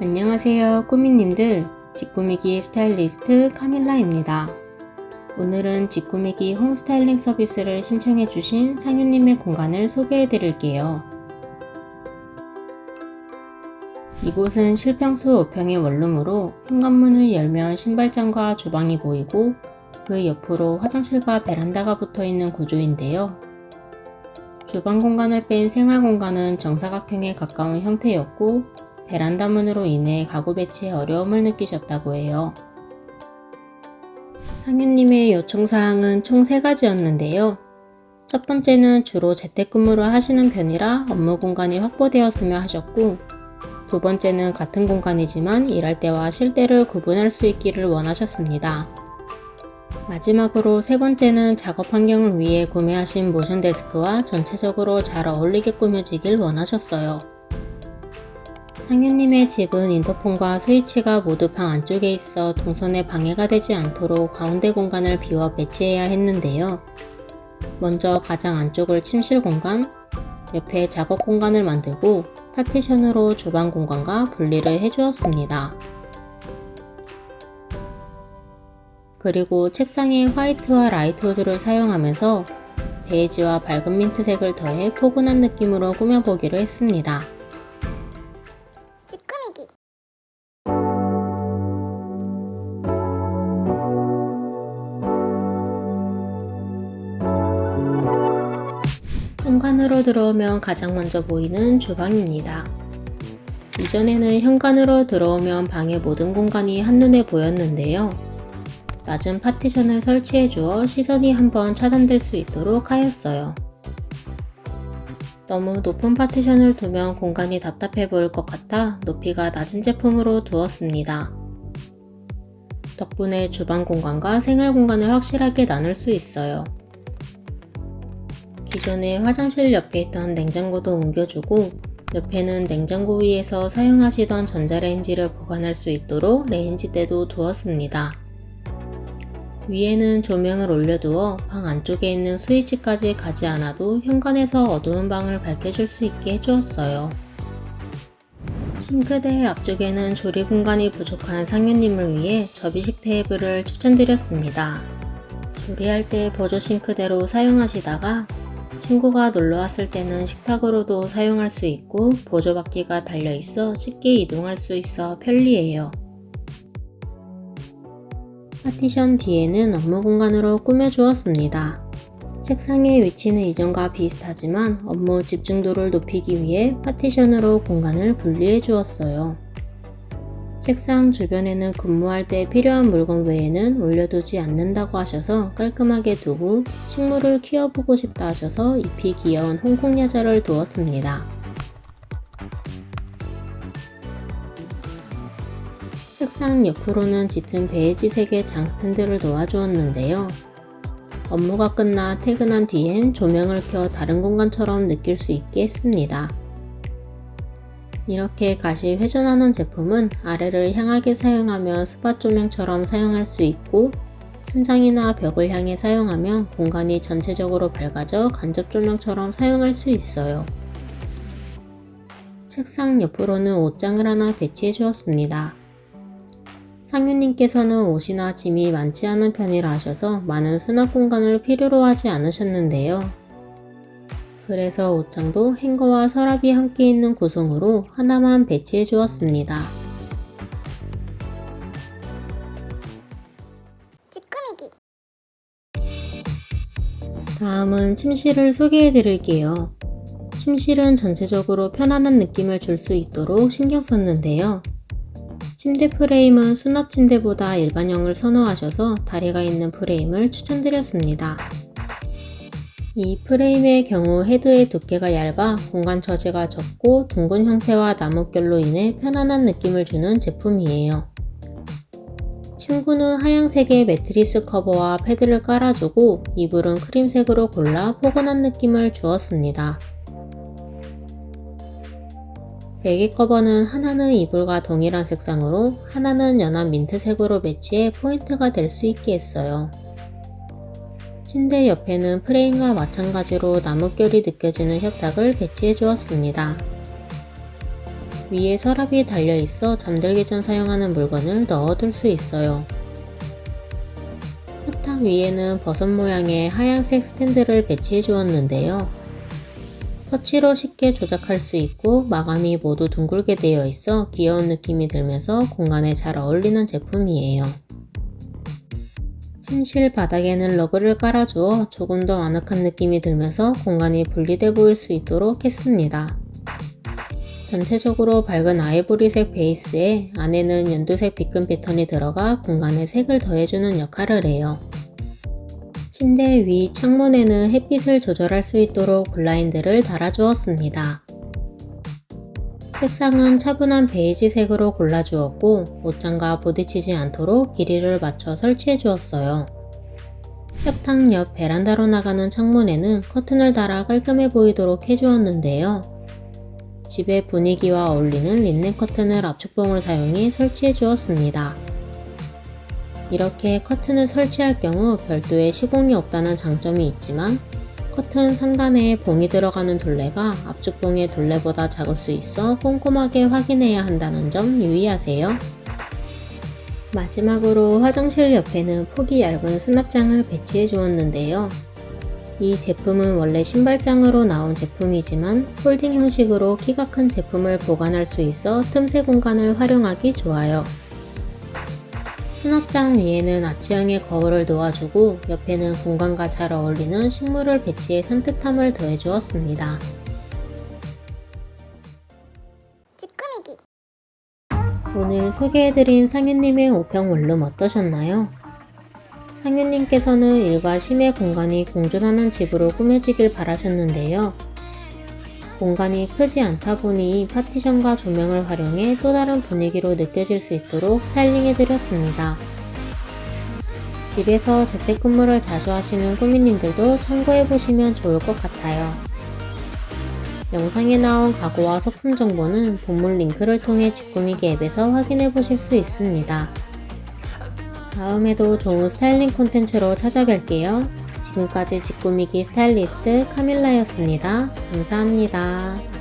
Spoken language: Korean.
안녕하세요 꾸미님들, 집꾸미기 스타일리스트 카밀라입니다. 오늘은 집꾸미기 홈스타일링 서비스를 신청해주신 상윤님의 공간을 소개해드릴게요. 이곳은 실평수 5평의 원룸으로 현관문을 열면 신발장과 주방이 보이고 그 옆으로 화장실과 베란다가 붙어있는 구조인데요. 주방 공간을 뺀 생활 공간은 정사각형에 가까운 형태였고 베란다 문으로 인해 가구 배치에 어려움을 느끼셨다고 해요. 상윤님의 요청사항은 총 3가지였는데요. 첫 번째는 주로 재택근무를 하시는 편이라 업무 공간이 확보되었으면 하셨고, 두 번째는 같은 공간이지만 일할 때와 쉴 때를 구분할 수 있기를 원하셨습니다. 마지막으로 세 번째는 작업 환경을 위해 구매하신 모션 데스크와 전체적으로 잘 어울리게 꾸며지길 원하셨어요. 상윤님의 집은 인터폰과 스위치가 모두 방 안쪽에 있어 동선에 방해가 되지 않도록 가운데 공간을 비워 배치해야 했는데요. 먼저 가장 안쪽을 침실 공간, 옆에 작업 공간을 만들고 파티션으로 주방 공간과 분리를 해주었습니다. 그리고 책상에 화이트와 라이트우드를 사용하면서 베이지와 밝은 민트색을 더해 포근한 느낌으로 꾸며보기로 했습니다. 현관으로 들어오면 가장 먼저 보이는 주방입니다. 이전에는 현관으로 들어오면 방의 모든 공간이 한눈에 보였는데요. 낮은 파티션을 설치해 주어 시선이 한번 차단될 수 있도록 하였어요. 너무 높은 파티션을 두면 공간이 답답해 보일 것 같아 높이가 낮은 제품으로 두었습니다. 덕분에 주방 공간과 생활 공간을 확실하게 나눌 수 있어요. 기존에 화장실 옆에 있던 냉장고도 옮겨주고 옆에는 냉장고 위에서 사용하시던 전자레인지를 보관할 수 있도록 레인지대도 두었습니다. 위에는 조명을 올려두어 방 안쪽에 있는 스위치까지 가지 않아도 현관에서 어두운 방을 밝혀줄 수 있게 해주었어요. 싱크대 앞쪽에는 조리 공간이 부족한 상윤님을 위해 접이식 테이블을 추천드렸습니다. 조리할 때 보조 싱크대로 사용하시다가 친구가 놀러왔을 때는 식탁으로도 사용할 수 있고 보조바퀴가 달려있어 쉽게 이동할 수 있어 편리해요. 파티션 뒤에는 업무 공간으로 꾸며주었습니다. 책상의 위치는 이전과 비슷하지만 업무 집중도를 높이기 위해 파티션으로 공간을 분리해 주었어요. 책상 주변에는 근무할 때 필요한 물건 외에는 올려두지 않는다고 하셔서 깔끔하게 두고 식물을 키워보고 싶다 하셔서 잎이 귀여운 홍콩 야자를 두었습니다. 책상 옆으로는 짙은 베이지색의 장 스탠드를 놓아주었는데요. 업무가 끝나 퇴근한 뒤엔 조명을 켜 다른 공간처럼 느낄 수 있게 했습니다. 이렇게 가시 회전하는 제품은 아래를 향하게 사용하면 스팟 조명처럼 사용할 수 있고 천장이나 벽을 향해 사용하면 공간이 전체적으로 밝아져 간접 조명처럼 사용할 수 있어요. 책상 옆으로는 옷장을 하나 배치해 주었습니다. 상윤님께서는 옷이나 짐이 많지 않은 편이라 하셔서 많은 수납 공간을 필요로 하지 않으셨는데요. 그래서 옷장도 행거와 서랍이 함께 있는 구성으로 하나만 배치해 주었습니다. 집꾸미기. 다음은 침실을 소개해 드릴게요. 침실은 전체적으로 편안한 느낌을 줄 수 있도록 신경 썼는데요. 침대 프레임은 수납 침대보다 일반형을 선호하셔서 다리가 있는 프레임을 추천드렸습니다. 이 프레임의 경우 헤드의 두께가 얇아 공간 처지가 적고 둥근 형태와 나뭇결로 인해 편안한 느낌을 주는 제품이에요. 침구는 하얀색의 매트리스 커버와 패드를 깔아주고 이불은 크림색으로 골라 포근한 느낌을 주었습니다. 베개 커버는 하나는 이불과 동일한 색상으로 하나는 연한 민트색으로 배치해 포인트가 될 수 있게 했어요. 침대 옆에는 프레임과 마찬가지로 나뭇결이 느껴지는 협탁을 배치해 주었습니다. 위에 서랍이 달려있어 잠들기 전 사용하는 물건을 넣어둘 수 있어요. 협탁 위에는 버섯 모양의 하얀색 스탠드를 배치해 주었는데요. 터치로 쉽게 조작할 수 있고 마감이 모두 둥글게 되어 있어 귀여운 느낌이 들면서 공간에 잘 어울리는 제품이에요. 침실 바닥에는 러그를 깔아주어 조금 더 아늑한 느낌이 들면서 공간이 분리돼 보일 수 있도록 했습니다. 전체적으로 밝은 아이보리색 베이스에 안에는 연두색 빗금 패턴이 들어가 공간에 색을 더해주는 역할을 해요. 침대 위 창문에는 햇빛을 조절할 수 있도록 블라인드를 달아주었습니다. 색상은 차분한 베이지색으로 골라주었고 옷장과 부딪히지 않도록 길이를 맞춰 설치해 주었어요. 협탁 옆 베란다로 나가는 창문에는 커튼을 달아 깔끔해 보이도록 해주었는데요. 집의 분위기와 어울리는 린넨 커튼을 압축봉을 사용해 설치해 주었습니다. 이렇게 커튼을 설치할 경우 별도의 시공이 없다는 장점이 있지만 커튼 상단에 봉이 들어가는 둘레가 압축봉의 둘레보다 작을 수 있어 꼼꼼하게 확인해야 한다는 점 유의하세요. 마지막으로 화장실 옆에는 폭이 얇은 수납장을 배치해 주었는데요. 이 제품은 원래 신발장으로 나온 제품이지만 폴딩 형식으로 키가 큰 제품을 보관할 수 있어 틈새 공간을 활용하기 좋아요. 수납장 위에는 아치형의 거울을 놓아주고 옆에는 공간과 잘 어울리는 식물을 배치해 산뜻함을 더해주었습니다. 집 꾸미기. 오늘 소개해드린 상윤님의 5평 원룸 어떠셨나요? 상윤님께서는 일과 쉼의 공간이 공존하는 집으로 꾸며지길 바라셨는데요. 공간이 크지 않다 보니 파티션과 조명을 활용해 또 다른 분위기로 느껴질 수 있도록 스타일링해드렸습니다. 집에서 재택근무를 자주 하시는 꾸미님들도 참고해보시면 좋을 것 같아요. 영상에 나온 가구와 소품 정보는 본문 링크를 통해 집꾸미기 앱에서 확인해보실 수 있습니다. 다음에도 좋은 스타일링 콘텐츠로 찾아뵐게요. 지금까지 집꾸미기 스타일리스트 카밀라였습니다. 감사합니다.